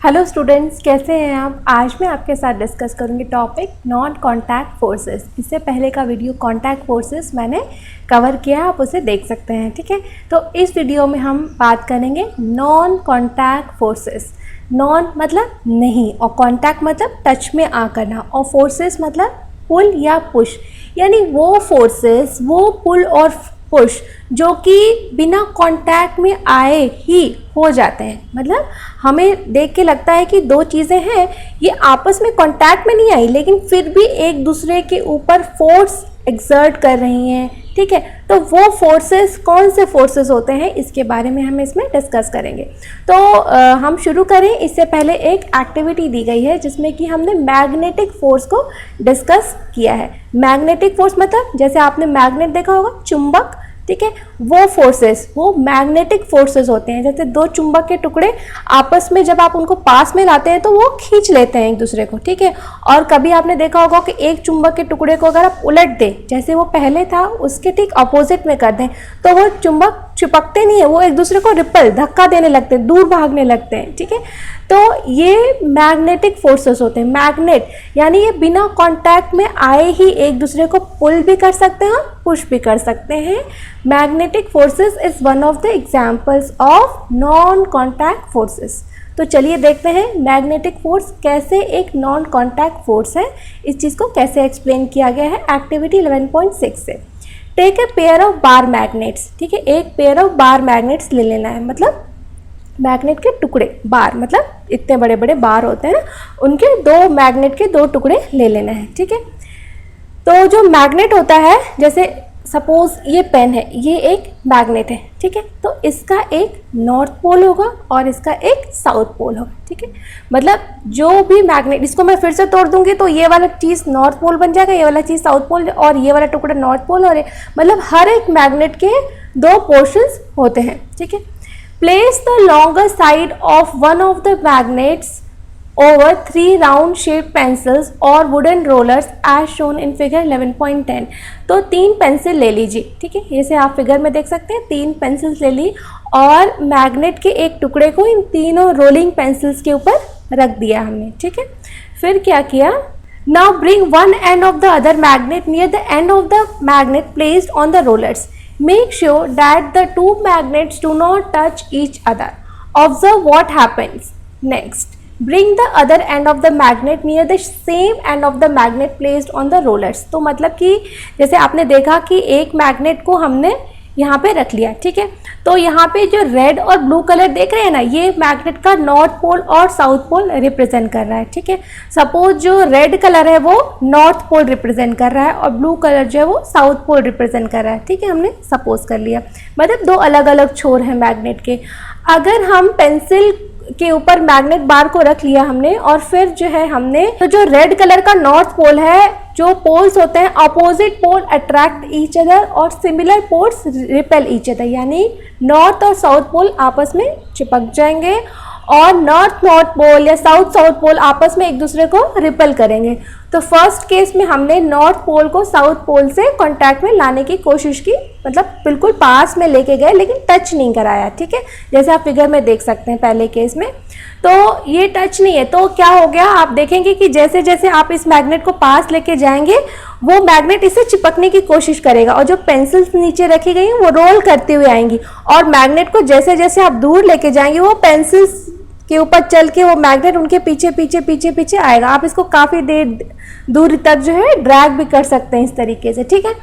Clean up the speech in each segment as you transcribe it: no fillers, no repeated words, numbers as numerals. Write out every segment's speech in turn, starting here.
Hello students, कैसे हैं आप। आज मैं आपके साथ डिस्कस करूंगी टॉपिक नॉन कॉन्टैक्ट फोर्सेस। इससे पहले का वीडियो कॉन्टैक्ट फोर्सेस मैंने कवर किया है, आप उसे देख सकते हैं। ठीक है, तो इस वीडियो में हम बात करेंगे नॉन कॉन्टैक्ट फोर्सेस। नॉन मतलब नहीं, और कॉन्टैक्ट मतलब टच में आ करना, और फोर्सेस मतलब पुल या पुश, यानी वो फोर्सेस, वो पुल और पुश जो कि बिना कांटेक्ट में आए ही हो जाते हैं। मतलब हमें देख के लगता है कि दो चीज़ें हैं, ये आपस में कांटेक्ट में नहीं आई, लेकिन फिर भी एक दूसरे के ऊपर फोर्स एक्सर्ट कर रही हैं। ठीक है, तो वो फोर्सेस कौन से फोर्सेस होते हैं, इसके बारे में हम इसमें डिस्कस करेंगे। तो हम शुरू करें, इससे पहले एक एक्टिविटी दी गई है जिसमें कि हमने मैग्नेटिक फोर्स को डिस्कस किया है। मैग्नेटिक फोर्स मतलब जैसे आपने मैग्नेट देखा होगा, चुंबक। ठीक है, वो फोर्सेस, वो मैग्नेटिक फोर्सेस होते हैं। जैसे दो चुंबक के टुकड़े आपस में जब आप उनको पास में लाते हैं तो वो खींच लेते हैं एक दूसरे को। ठीक है, और कभी आपने देखा होगा कि एक चुंबक के टुकड़े को अगर आप उलट दें, जैसे वो पहले था उसके ठीक अपोजिट में कर दें, तो वो चुंबक चिपकते नहीं है, वो एक दूसरे को रिपल, धक्का देने लगते हैं, दूर भागने लगते हैं। ठीक है, तो ये मैग्नेटिक फोर्सेस होते हैं। मैग्नेट यानी ये बिना कांटेक्ट में आए ही एक दूसरे को पुल भी कर सकते हैं और पुश भी कर सकते हैं। Magnetic forces is one of the examples of non contact forces. तो चलिए देखते हैं मैग्नेटिक फोर्स कैसे एक नॉन कांटेक्ट फोर्स है, इस चीज़ को कैसे एक्सप्लेन किया गया है एक्टिविटी 11.6 से। Take a pair of bar magnets. ठीक है, एक पेयर ऑफ बार मैग्नेट्स ले लेना है, मतलब मैग्नेट के टुकड़े, बार मतलब इतने बड़े बड़े बार होते हैं, उनके दो मैग्नेट के दो टुकड़े ले लेना है। ठीक है, तो जो मैग्नेट होता है, जैसे सपोज ये पेन है, ये एक मैग्नेट है। ठीक है, तो इसका एक नॉर्थ पोल होगा और इसका एक साउथ पोल होगा। ठीक है, मतलब जो भी मैग्नेट, इसको मैं फिर से तोड़ दूंगी तो ये वाला चीज़ नॉर्थ पोल बन जाएगा, ये वाला चीज़ साउथ पोल, और ये वाला टुकड़ा नॉर्थ पोल, और मतलब हर एक मैग्नेट के दो पोर्शंस होते हैं। ठीक है, place the longer side of one of the magnets over 3 round shaped pencils or wooden rollers as shown in figure 11.10। तो 3 पेंसिल ले लीजिए। ठीक है, जैसे आप फिगर में देख सकते हैं, 3 पेंसिल्स ले ली और मैग्नेट के एक टुकड़े को इन तीनों रोलिंग पेंसिल्स के ऊपर रख दिया हमने। ठीक है, फिर क्या किया, now bring one end of the other magnet near the end of the magnet placed on the rollers। Make sure that the two magnets do not touch each other. Observe what happens next. Bring the other end of the magnet near the same end of the magnet placed on the rollers। तो मतलब कि जैसे आपने देखा कि एक magnet को हमने यहाँ पे रख लिया। ठीक है, तो यहाँ पे जो रेड और ब्लू कलर देख रहे हैं ना, ये मैग्नेट का नॉर्थ पोल और साउथ पोल रिप्रेजेंट कर रहा है। ठीक है, सपोज जो रेड कलर है वो नॉर्थ पोल रिप्रेजेंट कर रहा है और ब्लू कलर जो है वो साउथ पोल रिप्रेजेंट कर रहा है। ठीक है, हमने सपोज कर लिया, मतलब दो अलग अलग छोर हैं मैग्नेट के। अगर हम पेंसिल के ऊपर मैग्नेट बार को रख लिया हमने, और फिर जो है हमने, तो जो रेड कलर का नॉर्थ पोल है, जो पोल्स होते हैं opposite pole attract each other और similar poles repel each other, यानी नॉर्थ और साउथ पोल आपस में चिपक जाएंगे और नॉर्थ पोल या साउथ पोल आपस में एक दूसरे को रिपेल करेंगे। तो फर्स्ट केस में हमने नॉर्थ पोल को साउथ पोल से कांटेक्ट में लाने की कोशिश की, मतलब बिल्कुल पास में लेके गए लेकिन टच नहीं कराया। ठीक है, जैसे आप फिगर में देख सकते हैं पहले केस में, तो ये टच नहीं है। तो क्या हो गया, आप देखेंगे कि जैसे जैसे आप इस मैग्नेट को पास लेके जाएंगे, वो मैग्नेट इससे चिपकने की कोशिश करेगा, और जो पेंसिल्स नीचे रखी गई हैं वो रोल करते हुए आएंगी, और मैग्नेट को जैसे जैसे आप दूर लेके जाएंगे, वो पेंसिल्स के ऊपर चल के वो मैग्नेट उनके पीछे पीछे पीछे पीछे आएगा। आप इसको काफ़ी देर दूर तक जो है ड्रैग भी कर सकते हैं इस तरीके से। ठीक है,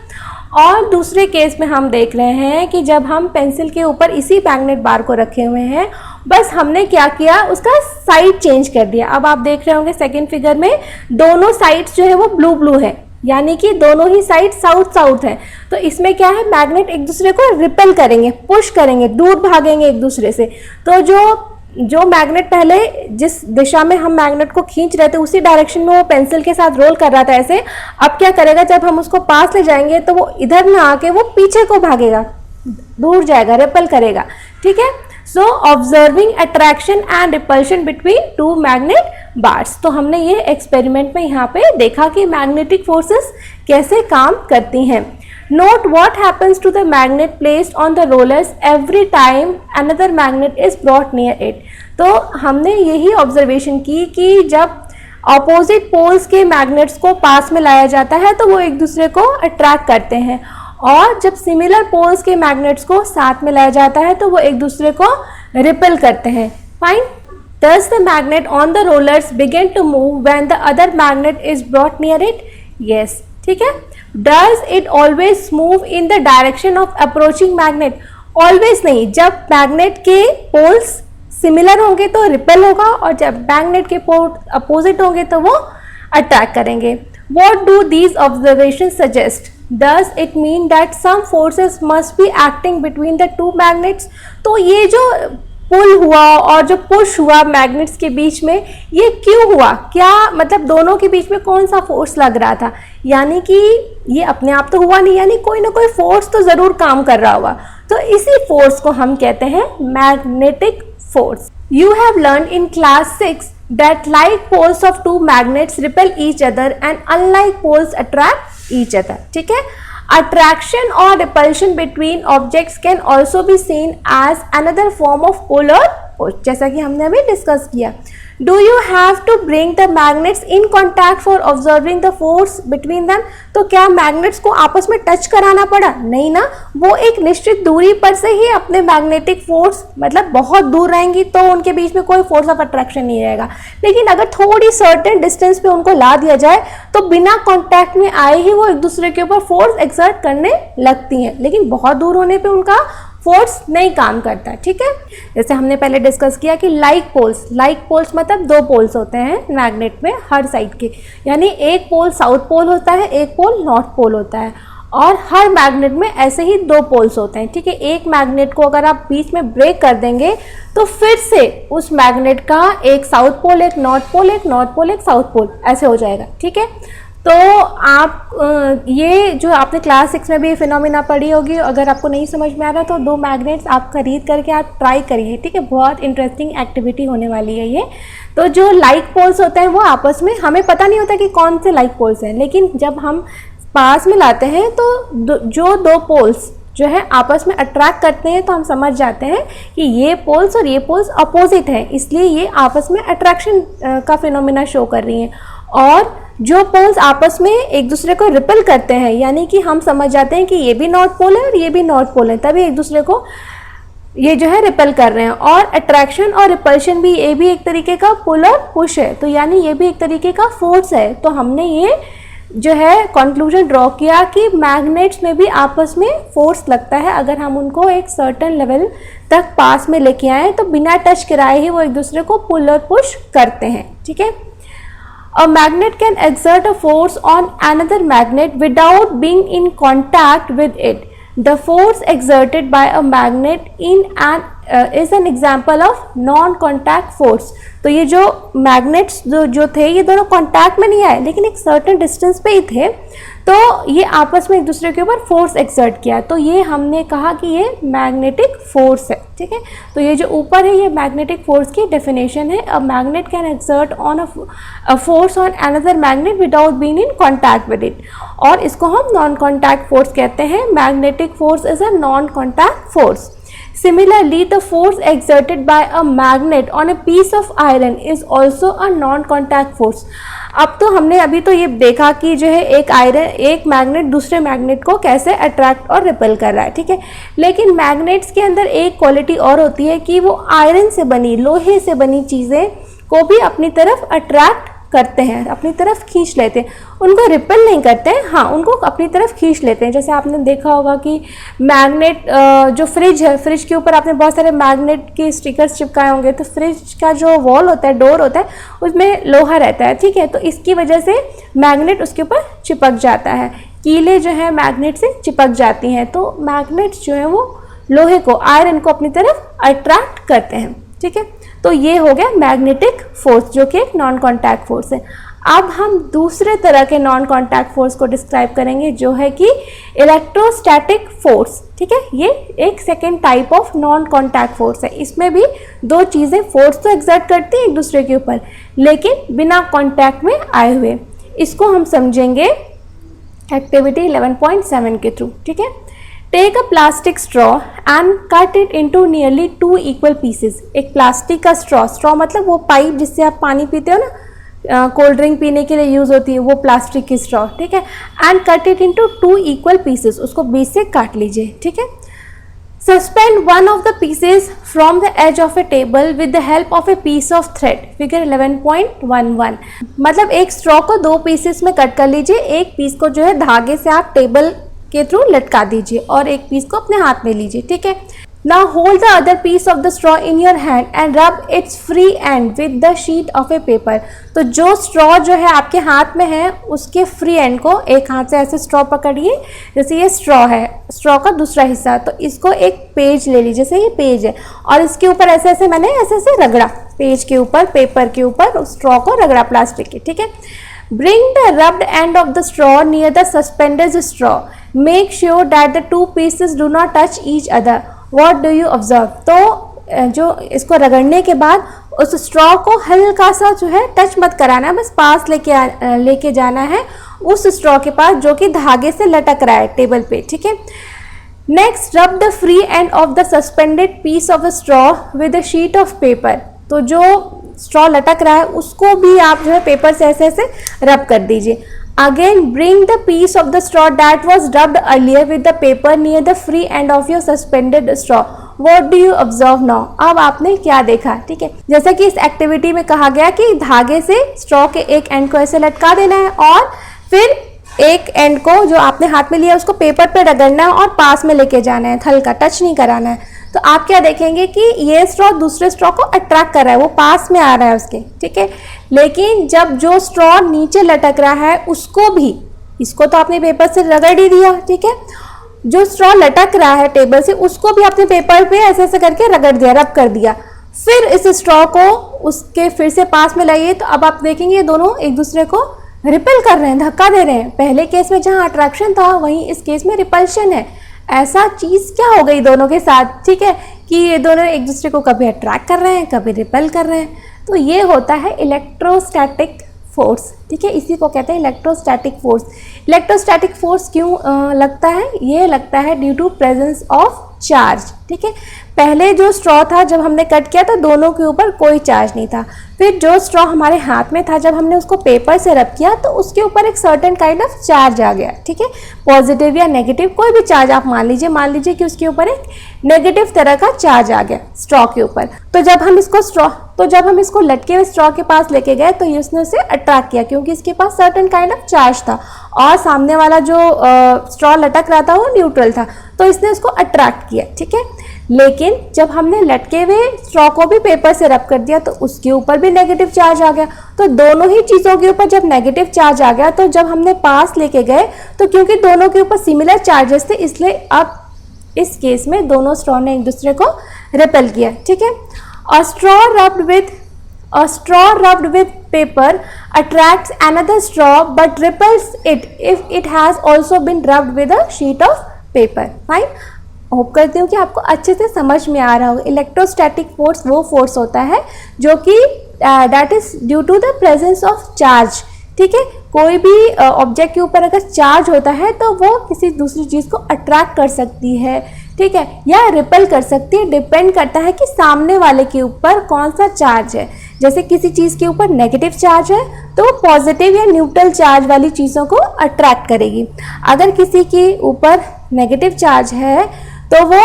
और दूसरे केस में हम देख रहे हैं कि जब हम पेंसिल के ऊपर इसी मैग्नेट बार को रखे हुए हैं, बस हमने क्या किया, उसका साइड चेंज कर दिया। अब आप देख रहे होंगे सेकेंड फिगर में दोनों साइड्स जो है वो ब्लू ब्लू है, यानी कि दोनों ही साइड साउथ साउथ है। तो इसमें क्या है, मैग्नेट एक दूसरे को रिपेल करेंगे, पुश करेंगे, दूर भागेंगे एक दूसरे से। तो जो मैग्नेट पहले जिस दिशा में हम मैग्नेट को खींच रहे थे उसी डायरेक्शन में वो पेंसिल के साथ रोल कर रहा था ऐसे, अब क्या करेगा, जब हम उसको पास ले जाएंगे तो वो इधर ना आके वो पीछे को भागेगा, दूर जाएगा, रिपेल करेगा। ठीक है, so observing attraction and repulsion between two magnet bars. तो हमने ये एक्सपेरिमेंट में यहाँ पे देखा कि मैग्नेटिक फोर्सेस कैसे काम करती हैं। Note what happens to the magnet placed on the rollers every time another magnet is brought near it। तो हमने यही ऑब्जर्वेशन की कि जब ऑपोजिट पोल्स के मैग्नेट्स को पास में लाया जाता है तो वो एक दूसरे को अट्रैक्ट करते हैं, और जब सिमिलर पोल्स के मैग्नेट्स को साथ में लाया जाता है तो वो एक दूसरे को रिपेल करते हैं। Fine. Does the magnet on the rollers begin to move when the other magnet is brought near it? Yes. ठीक है। Does it always move in the direction of approaching magnet? Always नहीं, जब magnet के poles similar होंगे तो repel होगा, और जब मैग्नेट के पोल अपोजिट होंगे तो वो अट्रैक्ट करेंगे। What do these observations suggest? Does it mean that some forces must be acting between the two magnets? तो ये जो पुल हुआ और जो पुश हुआ मैग्नेट्स के बीच में, ये क्यों हुआ? क्या मतलब दोनों के बीच में कौन सा फोर्स लग रहा था? यानी कि ये अपने आप तो हुआ नहीं, यानी कोई ना कोई फोर्स तो ज़रूर काम कर रहा होगा। तो इसी फोर्स को हम कहते हैं magnetic force. You have learn in class 6 that like poles of two magnets repel each other and unlike poles attract each other। ठीक है। Attraction or repulsion between objects can also be seen as another form of polar force, जैसा कि हमने अभी discuss किया। Do you have to bring the magnets in contact for observing the force between them? तो क्या magnets को आपस में टच कराना पड़ा? नहीं ना, वो एक निश्चित दूरी पर से ही अपने मैग्नेटिक फोर्स, मतलब बहुत दूर रहेंगी तो उनके बीच में कोई फोर्स ऑफ अट्रैक्शन नहीं रहेगा। लेकिन अगर थोड़ी सर्टेन डिस्टेंस पे उनको ला दिया जाए तो बिना कॉन्टैक्ट में आए ही वो एक दूसरे के ऊपर फोर्स एक्सर्ट करने लगती हैं, लेकिन बहुत दूर होने पे उनका फोर्स नहीं काम करता। ठीक है। जैसे हमने पहले डिस्कस किया कि लाइक पोल्स मतलब दो पोल्स होते हैं मैग्नेट में हर साइड के, यानी एक पोल साउथ पोल होता है, एक पोल नॉर्थ पोल होता है, और हर मैग्नेट में ऐसे ही दो पोल्स होते हैं। ठीक है। एक मैग्नेट को अगर आप बीच में ब्रेक कर देंगे तो फिर से उस मैग्नेट का एक साउथ पोल, एक नॉर्थ पोल, एक नॉर्थ पोल, एक साउथ पोल, ऐसे हो जाएगा। ठीक है। तो आप ये जो आपने क्लास 6 में भी फिनोमिना पढ़ी होगी, अगर आपको नहीं समझ में आ रहा तो दो मैग्नेट्स आप खरीद करके आप ट्राई करिए। ठीक है। बहुत इंटरेस्टिंग एक्टिविटी होने वाली है ये। तो जो लाइक पोल्स होते हैं वो आपस में, हमें पता नहीं होता कि कौन से लाइक पोल्स हैं, लेकिन जब हम पास में लाते हैं तो जो दो पोल्स जो है आपस में अट्रैक्ट करते हैं तो हम समझ जाते हैं कि ये पोल्स और ये पोल्स अपोजिट हैं, इसलिए ये आपस में अट्रैक्शन का फिनोमिना शो कर रही हैं। और जो पोल्स आपस में एक दूसरे को रिपेल करते हैं, यानी कि हम समझ जाते हैं कि ये भी नॉर्थ पोल है और ये भी नॉर्थ पोल है, तभी एक दूसरे को ये जो है रिपेल कर रहे हैं। और अट्रैक्शन और रिपल्शन भी, ये भी एक तरीके का पुल और पुश है, तो यानी ये भी एक तरीके का फोर्स है। तो हमने ये जो है कंक्लूजन ड्रॉ किया कि मैग्नेट्स में भी आपस में फोर्स लगता है, अगर हम उनको एक सर्टेन लेवल तक पास में लेके आए तो बिना टच कराए ही वो एक दूसरे को पुल और पुश करते हैं। ठीक है। A magnet can exert a force on another magnet without being in contact with it. The force exerted by a magnet is an example of non-contact force. तो ये जो मैग्नेट्स जो थे ये दोनों कांटेक्ट में नहीं आए, लेकिन एक सर्टेन डिस्टेंस पे ही थे, तो ये आपस में एक दूसरे के ऊपर फोर्स एक्सर्ट किया, तो ये हमने कहा कि ये मैग्नेटिक फोर्स है। ठीक है। तो ये जो ऊपर है ये मैग्नेटिक फोर्स की डेफिनेशन है। A magnet can exert on a force on another magnet without being in contact with it, और इसको हम नॉन कॉन्टैक्ट फोर्स कहते हैं। Magnetic force is a non contact force. Similarly, the force exerted by a magnet on a piece of iron is also a non-contact force. अब तो हमने अभी तो ये देखा कि जो है एक मैग्नेट दूसरे मैग्नेट को कैसे अट्रैक्ट और रिपेल कर रहा है। ठीक है। लेकिन मैग्नेट्स के अंदर एक क्वालिटी और होती है कि वो आयरन से बनी, लोहे से बनी चीज़ें को भी अपनी तरफ अट्रैक्ट करते हैं, अपनी तरफ खींच लेते हैं। उनको रिपेल नहीं करते हैं, हाँ उनको अपनी तरफ खींच लेते हैं। जैसे आपने देखा होगा कि मैग्नेट जो फ्रिज है, फ्रिज के ऊपर आपने बहुत सारे मैग्नेट के स्टिकर्स चिपकाए होंगे, तो फ्रिज का जो वॉल होता है, डोर होता है, उसमें लोहा रहता है। ठीक है। तो इसकी वजह से मैग्नेट उसके ऊपर चिपक जाता है, कीलें जो है मैग्नेट से चिपक जाती हैं, तो मैग्नेट्स जो है वो लोहे को, आयरन को अपनी तरफ अट्रैक्ट करते हैं। ठीक है। तो ये हो गया मैग्नेटिक फोर्स जो कि एक नॉन कॉन्टैक्ट फोर्स है। अब हम दूसरे तरह के नॉन कॉन्टैक्ट फोर्स को डिस्क्राइब करेंगे जो है कि इलेक्ट्रोस्टैटिक फोर्स। ठीक है। ये एक second type of non contact force है। इसमें भी दो चीज़ें फोर्स तो एक्सर्ट करती हैं एक दूसरे के ऊपर, लेकिन बिना कॉन्टैक्ट में आए हुए। इसको हम समझेंगे एक्टिविटी 11.7 के थ्रू। ठीक है। Take a plastic straw and cut it into nearly 2 equal pieces. एक प्लास्टिक का स्ट्रॉ मतलब वो पाइप जिससे आप पानी पीते हो ना, कोल्ड ड्रिंक पीने के लिए यूज़ होती है, वो प्लास्टिक की स्ट्रॉ, ठीक है। And cut it into 2 equal pieces, उसको बीच से काट लीजिए, ठीक है। Suspend one of the pieces from the edge of a table with the help of a piece of thread, figure 11.11। मतलब एक स्ट्रॉ को 2 पीसेस में कट कर लीजिए, एक पीस को जो है धागे से आप टेबल के थ्रू लटका दीजिए और एक पीस को अपने हाथ में लीजिए, ठीक है। Now hold the other piece of the straw in your hand and rub its free end with the sheet of a paper. तो जो स्ट्रॉ जो है आपके हाथ में है उसके फ्री एंड को एक हाथ से ऐसे स्ट्रॉ पकड़िए, जैसे ये स्ट्रॉ है, स्ट्रॉ का दूसरा हिस्सा, तो इसको एक पेज ले लीजिए, जैसे ये पेज है, और इसके ऊपर ऐसे ऐसे मैंने ऐसे ऐसे रगड़ा, पेज के ऊपर, पेपर के ऊपर स्ट्रॉ को रगड़ा प्लास्टिक के, ठीक है। Bring the rubbed and of the straw near the suspended straw, make sure that the 2 pieces do not touch each other, what do you observe. तो जो इसको रगड़ने के बाद उस स्ट्रॉ को हल्का सा जो है टच मत कराना है, बस पास लेके जाना है उस स्ट्रॉ के पास जो कि धागे से लटक रहा है टेबल पे, ठीक है। Next rub the free end of the suspended piece of the straw with a sheet of paper. तो जो स्ट्रॉ लटक रहा है उसको भी आप जो है पेपर से ऐसे ऐसे रब कर दीजिए। Again, bring the piece of the straw that was rubbed earlier with the paper near the free end of your suspended straw. What do you observe now? अब आपने क्या देखा, ठीक है। जैसा कि इस एक्टिविटी में कहा गया कि धागे से स्ट्रॉ के एक एंड को ऐसे लटका देना है और फिर एक एंड को जो आपने हाथ में लिया उसको पेपर पे रगड़ना है और पास में लेके जाना है, हल्का टच नहीं कराना है। तो आप क्या देखेंगे कि ये स्ट्रॉ दूसरे स्ट्रॉ को अट्रैक्ट कर रहा है, वो पास में आ रहा है उसके, ठीक है। लेकिन जब जो स्ट्रॉ नीचे लटक रहा है उसको भी, इसको तो आपने पेपर से रगड़ ही दिया, ठीक है, जो स्ट्रॉ लटक रहा है टेबल से उसको भी आपने पेपर पे ऐसे ऐसे करके रगड़ दिया, रब कर दिया। फिर इस स्ट्रॉ को उसके फिर से पास में लाइए, तो अब आप देखेंगे ये दोनों एक दूसरे को रिपेल कर रहे हैं, धक्का दे रहे हैं। पहले केस में जहाँ अट्रैक्शन था वहीं इस केस में रिपल्शन है। ऐसा चीज़ क्या हो गई दोनों के साथ, ठीक है, कि ये दोनों एक दूसरे को कभी अट्रैक्ट कर रहे हैं, कभी रिपेल कर रहे हैं। तो ये होता है इलेक्ट्रोस्टैटिक फोर्स, ठीक है, इसी को कहते हैं इलेक्ट्रोस्टैटिक फोर्स। इलेक्ट्रोस्टैटिक फोर्स क्यों लगता है? ये लगता है due to presence of charge, ठीक है। पहले जो स्ट्रॉ था जब हमने कट किया तो दोनों के ऊपर कोई चार्ज नहीं था। फिर जो स्ट्रॉ हमारे हाथ में था जब हमने उसको पेपर से रब किया तो उसके ऊपर एक सर्टेन काइंड ऑफ चार्ज आ गया, ठीक है, पॉजिटिव या नेगेटिव, कोई भी चार्ज आप मान लीजिए कि उसके ऊपर एक नेगेटिव तरह का चार्ज आ गया स्ट्रॉ के ऊपर। तो जब हम इसको लटके हुए स्ट्रॉ के पास लेके गए तो इसने उसे अट्रैक्ट किया क्योंकि इसके पास सर्टेन काइंड ऑफ चार्ज था और सामने वाला जो स्ट्रॉ लटक रहा था वो न्यूट्रल था, तो इसने उसको अट्रैक्ट किया, ठीक है। लेकिन जब हमने लटके हुए स्ट्रॉ को भी पेपर से रब कर दिया तो उसके ऊपर भी नेगेटिव चार्ज आ गया। तो दोनों ही चीज़ों के ऊपर जब नेगेटिव चार्ज आ गया तो जब हमने पास लेके गए तो क्योंकि दोनों के ऊपर सिमिलर चार्जेस थे इसलिए अब इस केस में दोनों स्ट्रॉ ने एक दूसरे को रिपेल किया, ठीक है। A straw rubbed with paper attracts another straw but repels it if it has also been rubbed with a sheet of paper. Fine. Hope करती हूँ कि आपको अच्छे से समझ में आ रहा होगा। इलेक्ट्रोस्टैटिक फोर्स वो फोर्स होता है जो कि that is due to the presence of charge, ठीक है। कोई भी ऑब्जेक्ट के ऊपर अगर चार्ज होता है तो वो किसी दूसरी चीज़ को अट्रैक्ट कर सकती है, ठीक है, या रिपेल कर सकती है। डिपेंड करता है कि सामने वाले के ऊपर कौन सा चार्ज है। जैसे किसी चीज़ के ऊपर नेगेटिव चार्ज है तो वो पॉजिटिव या न्यूट्रल चार्ज वाली चीज़ों को अट्रैक्ट करेगी। अगर किसी के ऊपर नेगेटिव चार्ज है तो वो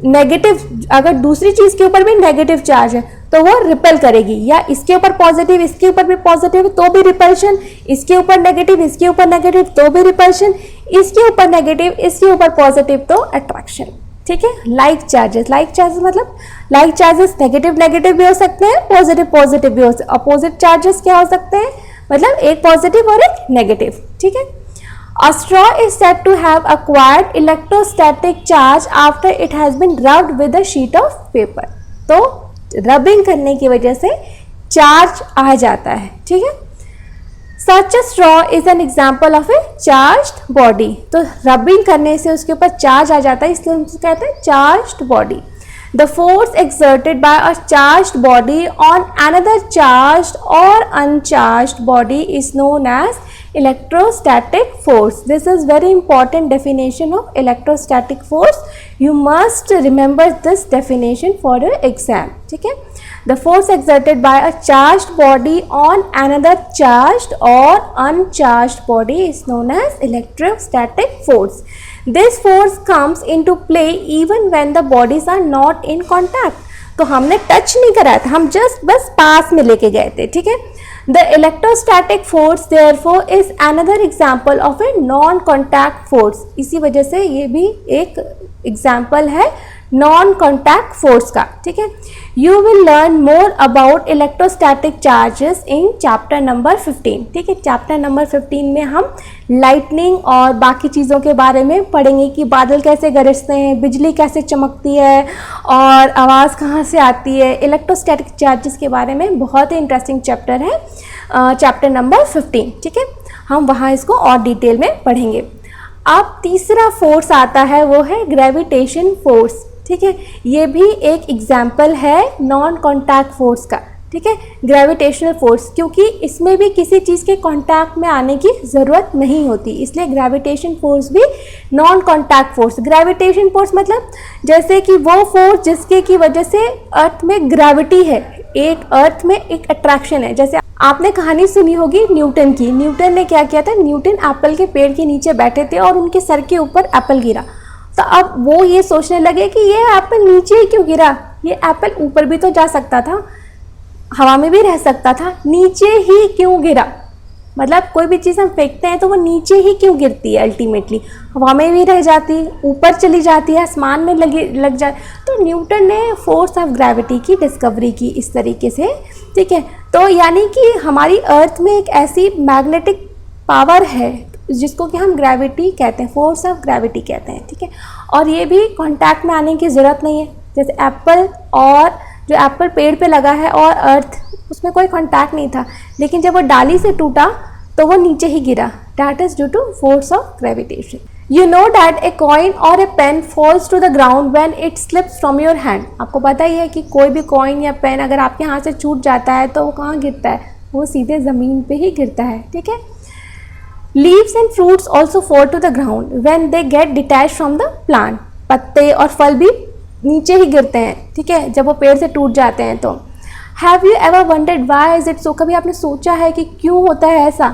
नेगेटिव, अगर दूसरी चीज़ के ऊपर भी नेगेटिव चार्ज है तो वो रिपेल करेगी, या इसके ऊपर पॉजिटिव इसके ऊपर भी पॉजिटिव तो भी रिपल्शन, इसके ऊपर नेगेटिव इसके ऊपर नेगेटिव तो भी रिपल्शन, इसके ऊपर नेगेटिव इसके ऊपर पॉजिटिव तो अट्रैक्शन, ठीक है। लाइक चार्जेस मतलब लाइक चार्जेस नेगेटिव भी हो सकते हैं, पॉजिटिव भी हो सकते हैं। अपोजिट चार्जेस क्या हो सकते हैं? मतलब एक पॉजिटिव और एक नेगेटिव, ठीक है। A straw is said to have acquired electrostatic charge after it has been rubbed with a sheet of paper. तो रबिंग करने की वजह से चार्ज आ जाता है, ठीक है। Such a straw is an example of a charged body. तो रबिंग करने से उसके ऊपर चार्ज आ जाता है इसलिए हम कहते हैं charged body. The force exerted by a charged body on another charged or uncharged body is known as electrostatic force. This is very important definition of electrostatic force. You must remember this definition for your exam. ठीक है, the force exerted by a charged body on another charged or uncharged body is known as electrostatic force. This force comes into play even when the bodies are not in contact. तो हमने touch नहीं करा था, हम just बस पास में लेके गए थे. ठीक है, the electrostatic force therefore is another example of a non contact force. इसी वजह से ये भी एक एग्जाम्पल है नॉन कॉन्टैक्ट फोर्स का. ठीक है, you will learn more about electrostatic charges in chapter number 15. ठीक है, चैप्टर नंबर 15 में हम लाइटनिंग और बाकी चीज़ों के बारे में पढ़ेंगे कि बादल कैसे गरजते हैं, बिजली कैसे चमकती है और आवाज़ कहाँ से आती है. इलेक्ट्रोस्टैटिक चार्जेस के बारे में बहुत ही इंटरेस्टिंग चैप्टर है, चैप्टर नंबर 15. ठीक है, हम वहाँ इसको और डिटेल में पढ़ेंगे. अब तीसरा फोर्स आता है, वो है ग्रेविटेशन फोर्स. ठीक है, ये भी एक एग्जाम्पल है नॉन कॉन्टैक्ट फोर्स का. ठीक है, ग्रेविटेशनल फोर्स, क्योंकि इसमें भी किसी चीज़ के कांटेक्ट में आने की ज़रूरत नहीं होती, इसलिए ग्रेविटेशन फोर्स भी non contact force. Gravitation force मतलब जैसे कि वो फोर्स जिसके की वजह से अर्थ में ग्रेविटी है, एक अर्थ में एक अट्रैक्शन है. जैसे आपने कहानी सुनी होगी न्यूटन की. न्यूटन ने क्या किया था, न्यूटन एप्पल के पेड़ के नीचे बैठे थे और उनके सर के ऊपर एप्पल गिरा. तो अब वो ये सोचने लगे कि ये एप्पल नीचे ही क्यों गिरा, ये एप्पल ऊपर भी तो जा सकता था, हवा में भी रह सकता था, नीचे ही क्यों गिरा. मतलब कोई भी चीज़ हम फेंकते हैं तो वो नीचे ही क्यों गिरती है, अल्टीमेटली हवा में भी रह जाती, ऊपर चली जाती है, आसमान में लग जाए. तो न्यूटन ने फोर्स ऑफ ग्रेविटी की डिस्कवरी की इस तरीके से. ठीक है, तो यानी कि हमारी अर्थ में एक ऐसी मैग्नेटिक पावर है जिसको कि हम ग्रेविटी कहते हैं, फोर्स ऑफ ग्रेविटी कहते हैं. ठीक है, और ये भी कांटेक्ट में आने की ज़रूरत नहीं है. जैसे एप्पल, और जो एप्पल पेड़ पे लगा है और अर्थ, उसमें कोई कांटेक्ट नहीं था, लेकिन जब वो डाली से टूटा तो वो नीचे ही गिरा. That is due to force of gravitation. You know that a coin और a pen falls to the ground when it slips from your hand. आपको पता ही है कि कोई भी कॉइन या पेन अगर आपके हाथ से छूट जाता है तो वो कहाँ गिरता है, वो सीधे ज़मीन पे ही गिरता है. ठीक है, leaves and fruits also fall to the ground when they get detach from the plant. पत्ते और फल भी नीचे ही गिरते हैं. ठीक है, जब वो पेड़ से टूट जाते हैं. तो have you ever wondered why is it so. कभी आपने सोचा है कि क्यों होता है ऐसा,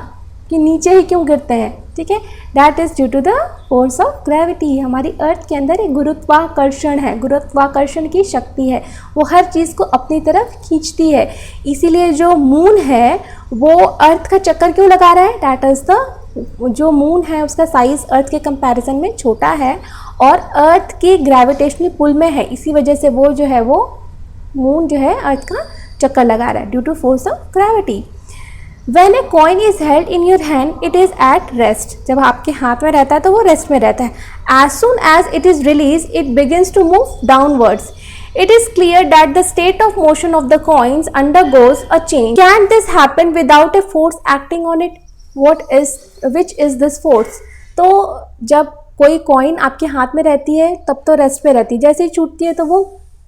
कि नीचे ही क्यों गिरते हैं. ठीक है, that is due to the force of gravity. हमारी अर्थ के अंदर एक गुरुत्वाकर्षण है, गुरुत्वाकर्षण की शक्ति है, वो हर चीज़ को अपनी तरफ खींचती है. इसीलिए जो मून है वो अर्थ का चक्कर क्यों लगा रहा है, दैट इज द, जो मून है उसका साइज अर्थ के कंपैरिजन में छोटा है और अर्थ की ग्रेविटेशनल पुल में है, इसी वजह से वो जो है, वो मून जो है अर्थ का चक्कर लगा रहा है due to force of gravity. When a coin is held in your hand, it is at rest. जब आपके हाथ में रहता है तो वो रेस्ट में रहता है. As soon as it is released, it begins to move downwards. It is clear that the state of motion of the coins undergoes a change. Can this happen without a force acting on it? Which is this force? तो जब कोई coin आपके हाथ में रहती है तब तो रेस्ट पे रहती है, जैसे ही छूटती है तो वो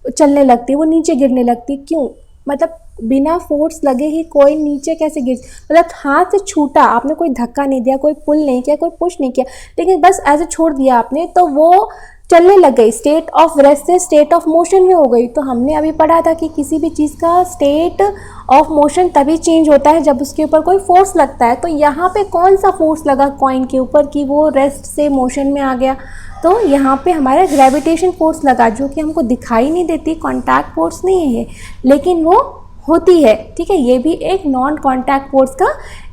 चलने लगती है, वो नीचे गिरने लगती है. क्यों, मतलब बिना फोर्स लगे ही कॉइन नीचे कैसे गिर, मतलब हाथ से छूटा, आपने कोई धक्का नहीं दिया, कोई पुल नहीं किया, कोई पुश नहीं किया, लेकिन बस ऐसे छोड़ दिया आपने तो वो चलने लग गई. स्टेट ऑफ रेस्ट से स्टेट ऑफ मोशन में हो गई. तो हमने अभी पढ़ा था कि किसी भी चीज़ का स्टेट ऑफ मोशन तभी चेंज होता है जब उसके ऊपर कोई फोर्स लगता है. तो यहाँ पे कौन सा फोर्स लगा कॉइन के ऊपर कि वो रेस्ट से मोशन में आ गया, तो यहाँ पे हमारा ग्रेविटेशन फोर्स लगा, जो कि हमको दिखाई नहीं देती, कॉन्टैक्ट फोर्स नहीं है, लेकिन वो होती है. ठीक है, ये भी एक नॉन कॉन्टैक्ट फोर्स का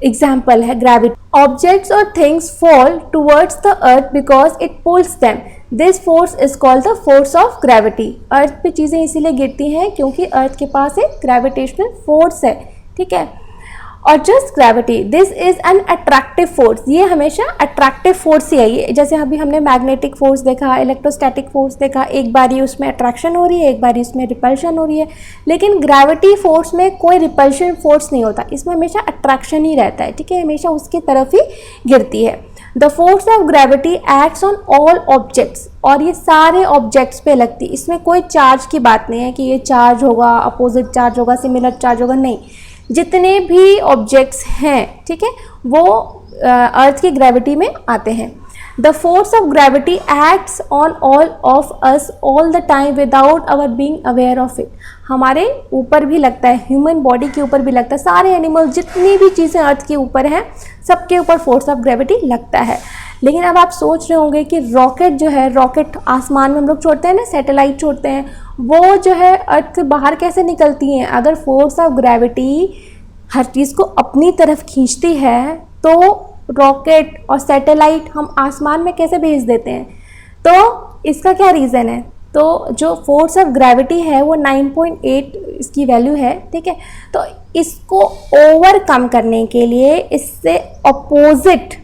एग्जाम्पल है ग्रेविटी. ऑब्जेक्ट्स और things fall towards the earth because it pulls them. This force is called the force of gravity. Earth पे चीज़ें इसीलिए गिरती हैं क्योंकि अर्थ के पास एक ग्रेविटेशनल फोर्स है. ठीक है, और just gravity, this is an attractive force. ये हमेशा अट्रैक्टिव फोर्स ही है. ये जैसे अभी हमने मैग्नेटिक फोर्स देखा, इलेक्ट्रोस्टैटिक फोर्स देखा, एक बारी उसमें अट्रैक्शन हो रही है, एक बारी उसमें रिपल्शन हो रही है, लेकिन ग्रेविटी फोर्स में कोई रिपल्शन फोर्स नहीं होता, इसमें हमेशा अट्रैक्शन ही रहता है. ठीक है, हमेशा उसकी तरफ ही गिरती है. The force of gravity acts on all objects, और ये सारे ऑब्जेक्ट्स पे लगती है। इसमें कोई चार्ज की बात नहीं है कि ये चार्ज होगा, अपोजिट चार्ज होगा, सिमिलर चार्ज होगा, नहीं, जितने भी ऑब्जेक्ट्स हैं, ठीक है, वो अर्थ की ग्रेविटी में आते हैं। The force of gravity acts on all of us all the time without our being aware of it. हमारे ऊपर भी लगता है, ह्यूमन बॉडी के ऊपर भी लगता है, सारे एनिमल जितनी भी चीज़ें अर्थ के ऊपर हैं सबके ऊपर फोर्स ऑफ ग्रेविटी लगता है। लेकिन अब आप सोच रहे होंगे कि रॉकेट जो है, रॉकेट आसमान में हम लोग छोड़ते हैं ना, सैटेलाइट छोड़ते हैं, वो जो है अर्थ से बाहर कैसे निकलती हैं? अगर फोर्स ऑफ ग्रेविटी हर चीज़ को अपनी तरफ खींचती है तो रॉकेट और सैटेलाइट हम आसमान में कैसे भेज देते हैं? तो इसका क्या रीज़न है? तो जो फोर्स ऑफ ग्रेविटी है वो 9.8 इसकी वैल्यू है, ठीक है। तो इसको ओवरकम करने के लिए इससे अपोजिट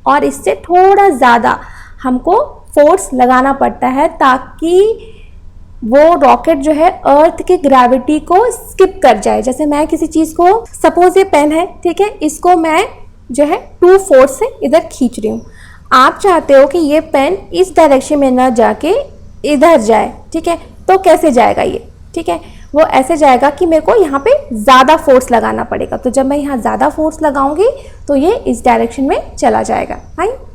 और इससे थोड़ा ज़्यादा हमको फोर्स लगाना पड़ता है, ताकि वो रॉकेट जो है अर्थ की ग्रेविटी को स्किप कर जाए। जैसे मैं किसी चीज़ को, सपोज ये पेन है, ठीक है, इसको मैं जो है 2 फोर्स से इधर खींच रही हूँ। आप चाहते हो कि ये पेन इस डायरेक्शन में ना जाके इधर जाए, ठीक है, तो कैसे जाएगा ये? ठीक है, वो ऐसे जाएगा कि मेरे को यहाँ पे ज़्यादा फोर्स लगाना पड़ेगा। तो जब मैं यहाँ ज़्यादा फोर्स लगाऊंगी तो ये इस डायरेक्शन में चला जाएगा। राइट।